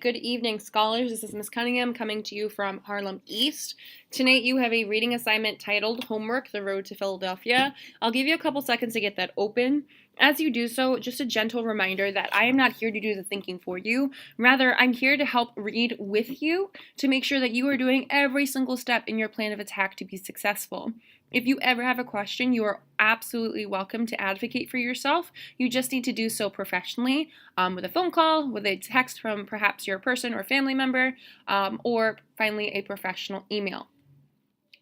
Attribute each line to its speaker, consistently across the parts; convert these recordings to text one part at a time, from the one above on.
Speaker 1: Good evening, scholars. This is Miss Cunningham coming to you from Harlem East. Tonight you have a reading assignment titled Homework, The Road to Philadelphia. I'll give you a couple seconds to get that open. As you do so, just a gentle reminder that I am not here to do the thinking for you. Rather, I'm here to help read with you to make sure that you are doing every single step in your plan of attack to be successful. If you ever have a question, you are absolutely welcome to advocate for yourself. You just need to do so professionally with a phone call, with a text from perhaps your person or family member, or finally a professional email.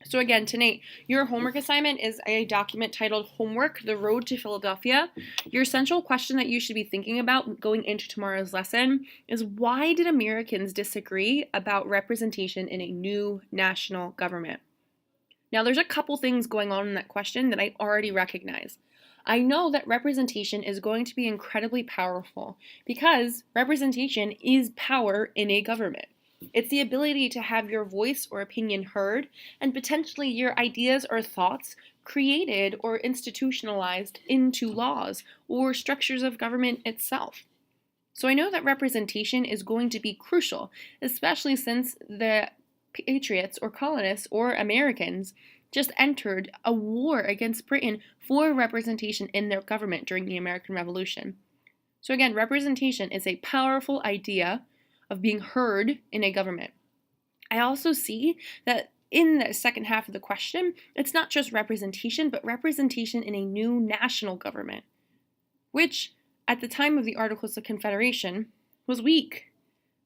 Speaker 1: So again, tonight, your homework assignment is a document titled Homework, The Road to Philadelphia. Your central question that you should be thinking about going into tomorrow's lesson is, why did Americans disagree about representation in a new national government? Now, there's a couple things going on in that question that I already recognize. I know that representation is going to be incredibly powerful because representation is power in a government. It's the ability to have your voice or opinion heard and potentially your ideas or thoughts created or institutionalized into laws or structures of government itself. So I know that representation is going to be crucial, especially since the patriots or colonists or Americans just entered a war against Britain for representation in their government during the American Revolution. So again, representation is a powerful idea of being heard in a government. I also see that in the second half of the question, it's not just representation, but representation in a new national government, which at the time of the Articles of Confederation was weak.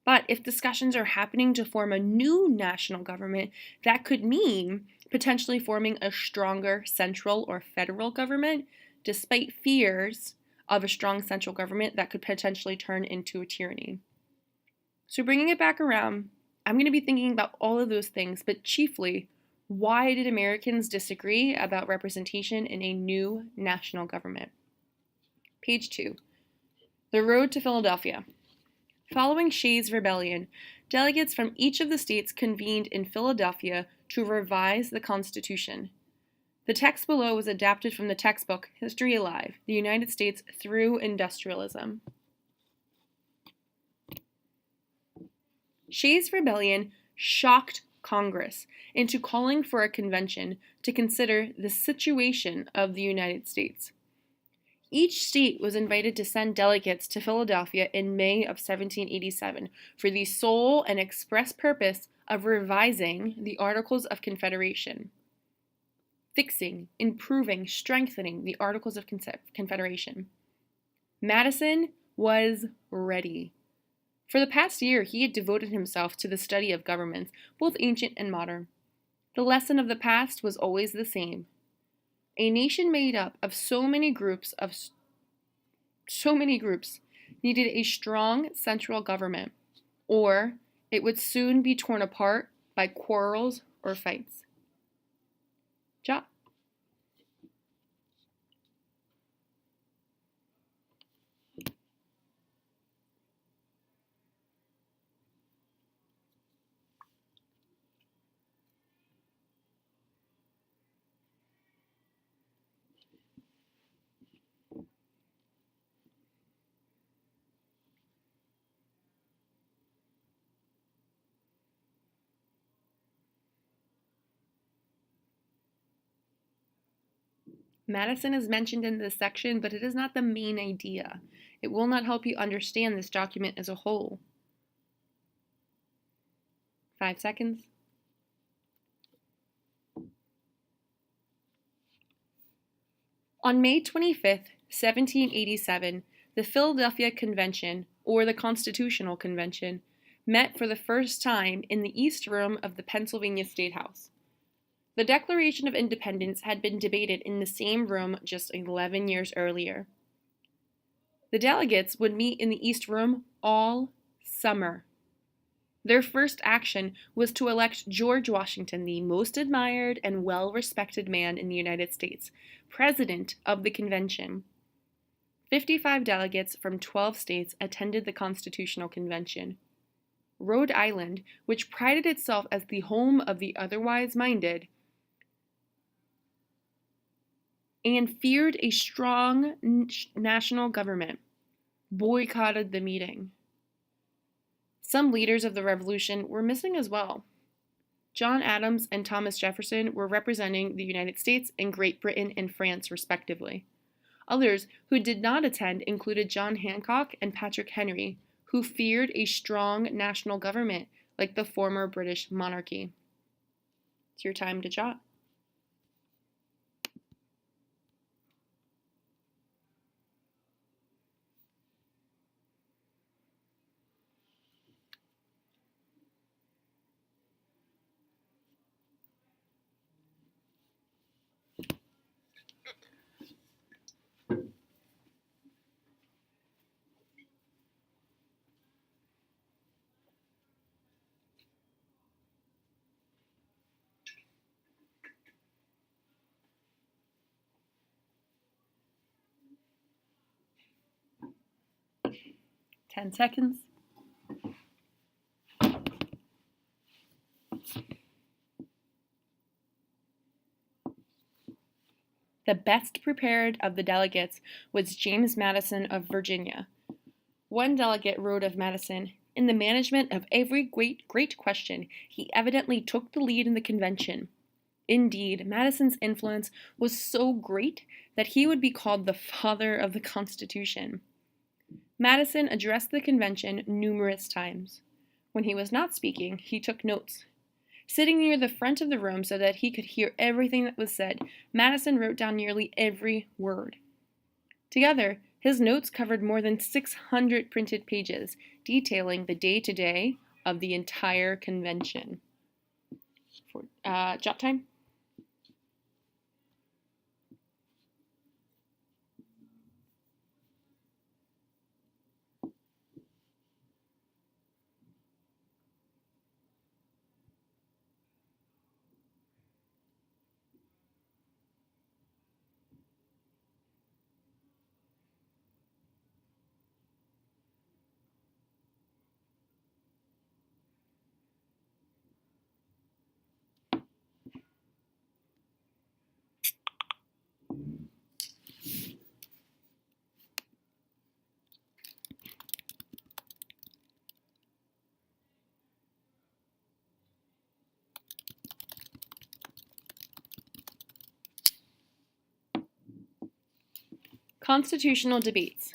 Speaker 1: But if discussions are happening to form a new national government, that could mean potentially forming a stronger central or federal government, despite fears of a strong central government that could potentially turn into a tyranny. So bringing it back around, I'm going to be thinking about all of those things, but chiefly, why did Americans disagree about representation in a new national government? Page 2. The Road to Philadelphia. Following Shays' Rebellion, delegates from each of the states convened in Philadelphia to revise the Constitution. The text below was adapted from the textbook History Alive, the United States Through Industrialism. Shays' Rebellion shocked Congress into calling for a convention to consider the situation of the United States. Each state was invited to send delegates to Philadelphia in May of 1787 for the sole and express purpose of revising the Articles of Confederation, fixing, improving, strengthening the Articles of Confederation. Madison was ready. For the past year, he had devoted himself to the study of governments, both ancient and modern. The lesson of the past was always the same. A nation made up of so many groups needed a strong central government, or it would soon be torn apart by quarrels or fights. Jot. Madison is mentioned in this section, but it is not the main idea. It will not help you understand this document as a whole. 5 seconds. On May 25th, 1787, the Philadelphia Convention, or the Constitutional Convention, met for the first time in the East Room of the Pennsylvania State House. The Declaration of Independence had been debated in the same room just 11 years earlier. The delegates would meet in the East Room all summer. Their first action was to elect George Washington, the most admired and well-respected man in the United States, president of the convention. 55 delegates from 12 states attended the Constitutional Convention. Rhode Island, which prided itself as the home of the otherwise minded, and feared a strong national government, boycotted the meeting. Some leaders of the revolution were missing as well. John Adams and Thomas Jefferson were representing the United States and Great Britain and France, respectively. Others who did not attend included John Hancock and Patrick Henry, who feared a strong national government like the former British monarchy. It's your time to jot. Ten seconds. The best prepared of the delegates was James Madison of Virginia. One delegate wrote of Madison, "In the management of every great question, he evidently took the lead in the convention." Indeed, Madison's influence was so great that he would be called the father of the Constitution. Madison addressed the convention numerous times. When he was not speaking, he took notes. Sitting near the front of the room so that he could hear everything that was said, Madison wrote down nearly every word. Together, his notes covered more than 600 printed pages, detailing the day-to-day of the entire convention. Jot time. Constitutional debates.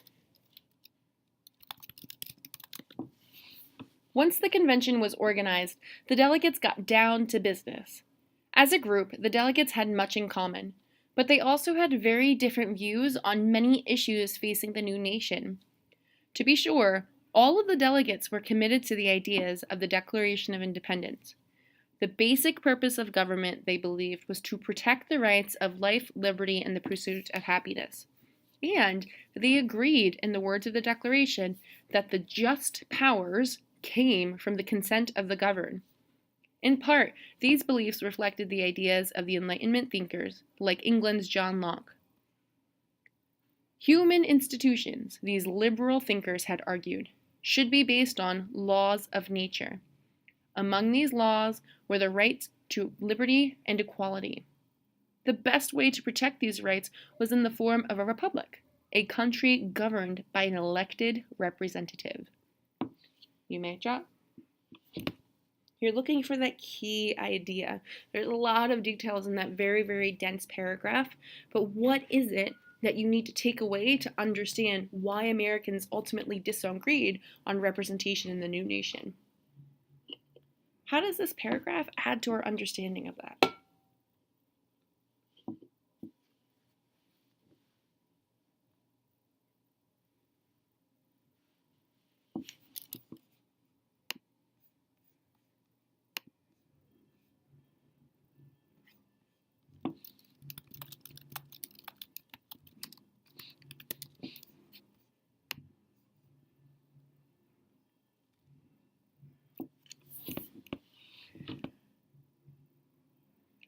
Speaker 1: Once the convention was organized, the delegates got down to business. As a group, the delegates had much in common, but they also had very different views on many issues facing the new nation. To be sure, all of the delegates were committed to the ideas of the Declaration of Independence. The basic purpose of government, they believed, was to protect the rights of life, liberty, and the pursuit of happiness. And they agreed, in the words of the Declaration, that the just powers came from the consent of the governed. In part, these beliefs reflected the ideas of the Enlightenment thinkers, like England's John Locke. Human institutions, these liberal thinkers had argued, should be based on laws of nature. Among these laws were the rights to liberty and equality. The best way to protect these rights was in the form of a republic, a country governed by an elected representative. You may jot. You're looking for that key idea. There's a lot of details in that very, very dense paragraph, but what is it that you need to take away to understand why Americans ultimately disagreed on representation in the new nation? How does this paragraph add to our understanding of that?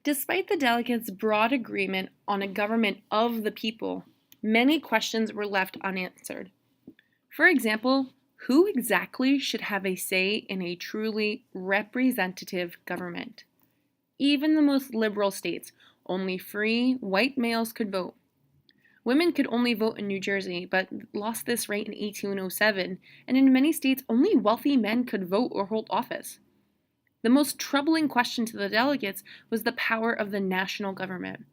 Speaker 1: Despite the delegates' broad agreement on a government of the people, many questions were left unanswered. For example, who exactly should have a say in a truly representative government? Even the most liberal states, only free white males could vote. Women could only vote in New Jersey, but lost this right in 1807, and in many states, only wealthy men could vote or hold office. The most troubling question to the delegates was the power of the national government.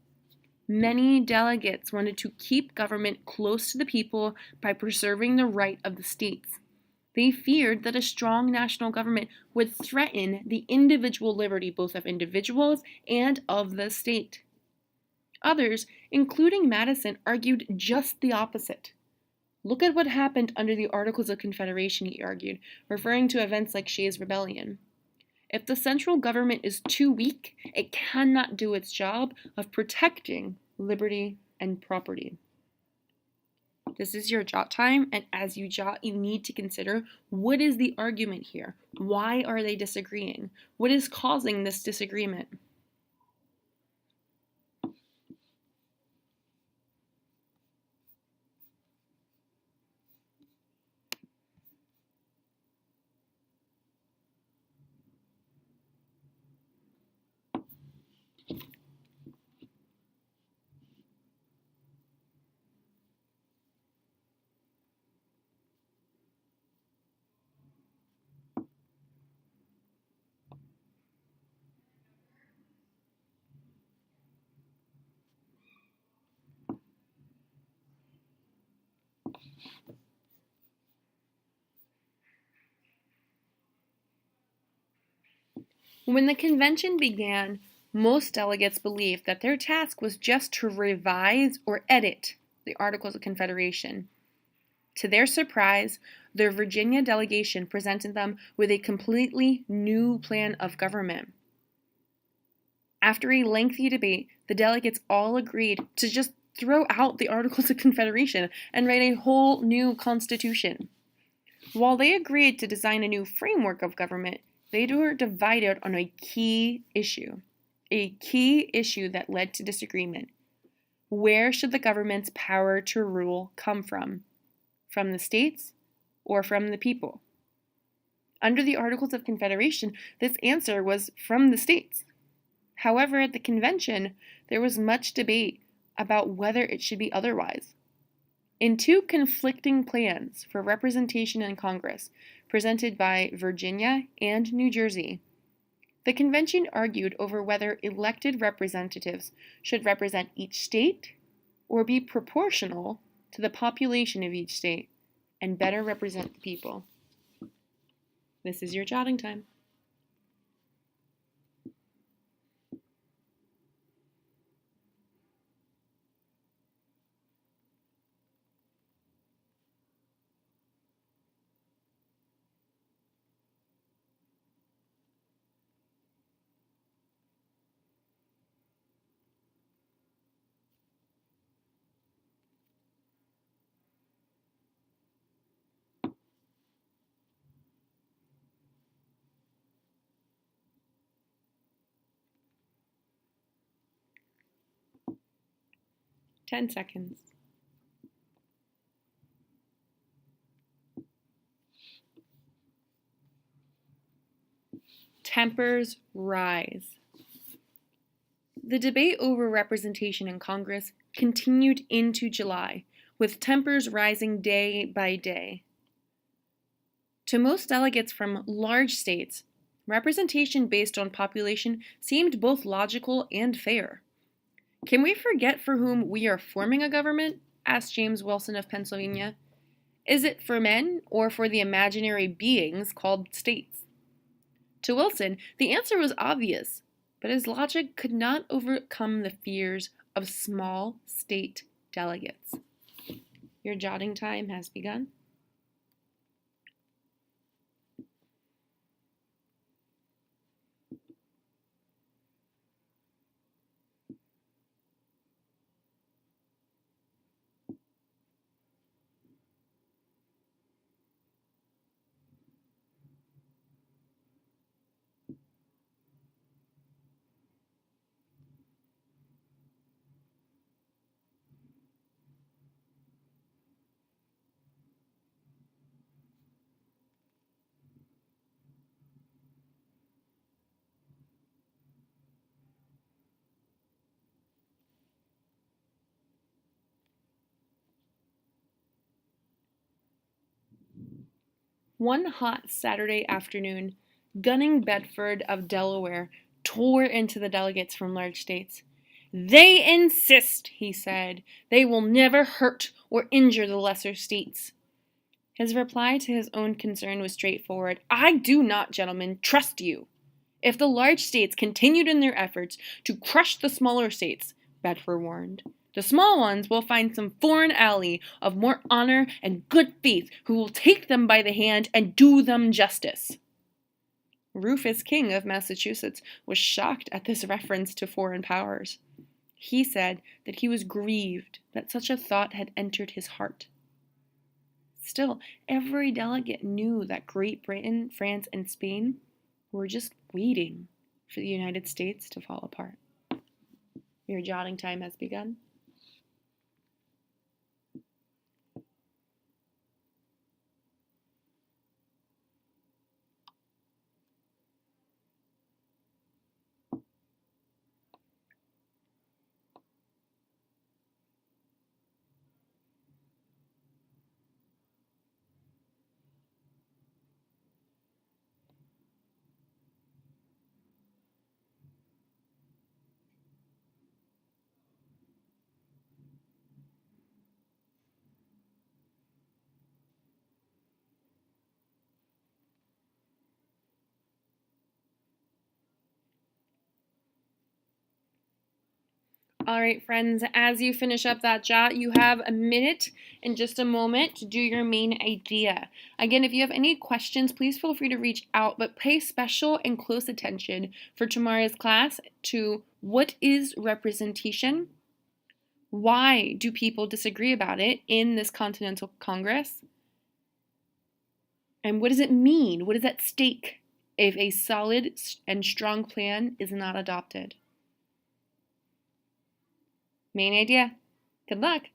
Speaker 1: Many delegates wanted to keep government close to the people by preserving the right of the states. They feared that a strong national government would threaten the individual liberty both of individuals and of the state. Others, including Madison, argued just the opposite. Look at what happened under the Articles of Confederation, he argued, referring to events like Shays' Rebellion. If the central government is too weak, it cannot do its job of protecting liberty and property. This is your jot time, and as you jot, you need to consider, what is the argument here? Why are they disagreeing? What is causing this disagreement? When the convention began, most delegates believed that their task was just to revise or edit the Articles of Confederation. To their surprise, the Virginia delegation presented them with a completely new plan of government. After a lengthy debate, the delegates all agreed to just throw out the Articles of Confederation and write a whole new constitution. While they agreed to design a new framework of government, they were divided on a key issue that led to disagreement. Where should the government's power to rule come from? From the states or from the people? Under the Articles of Confederation, this answer was from the states. However, at the convention, there was much debate about whether it should be otherwise. In two conflicting plans for representation in Congress, presented by Virginia and New Jersey, the convention argued over whether elected representatives should represent each state or be proportional to the population of each state and better represent the people. This is your jotting time. Ten seconds. Tempers rise. The debate over representation in Congress continued into July, with tempers rising day by day. To most delegates from large states, representation based on population seemed both logical and fair. "Can we forget for whom we are forming a government?" asked James Wilson of Pennsylvania. "Is it for men or for the imaginary beings called states?" To Wilson, the answer was obvious, but his logic could not overcome the fears of small state delegates. Your jotting time has begun. One hot Saturday afternoon, Gunning Bedford of Delaware tore into the delegates from large states. "They insist," he said, "they will never hurt or injure the lesser states." His reply to his own concern was straightforward. "I do not, gentlemen, trust you. If the large states continued in their efforts to crush the smaller states," Bedford warned, "the small ones will find some foreign ally of more honor and good faith who will take them by the hand and do them justice." Rufus King of Massachusetts was shocked at this reference to foreign powers. He said that he was grieved that such a thought had entered his heart. Still, every delegate knew that Great Britain, France, and Spain were just waiting for the United States to fall apart. Your jotting time has begun. All right, friends, as you finish up that jot, you have a minute and just a moment to do your main idea. Again, if you have any questions, please feel free to reach out, but pay special and close attention for tomorrow's class to what is representation? Why do people disagree about it in this Continental Congress? And what does it mean? What is at stake if a solid and strong plan is not adopted? Main idea. Good luck.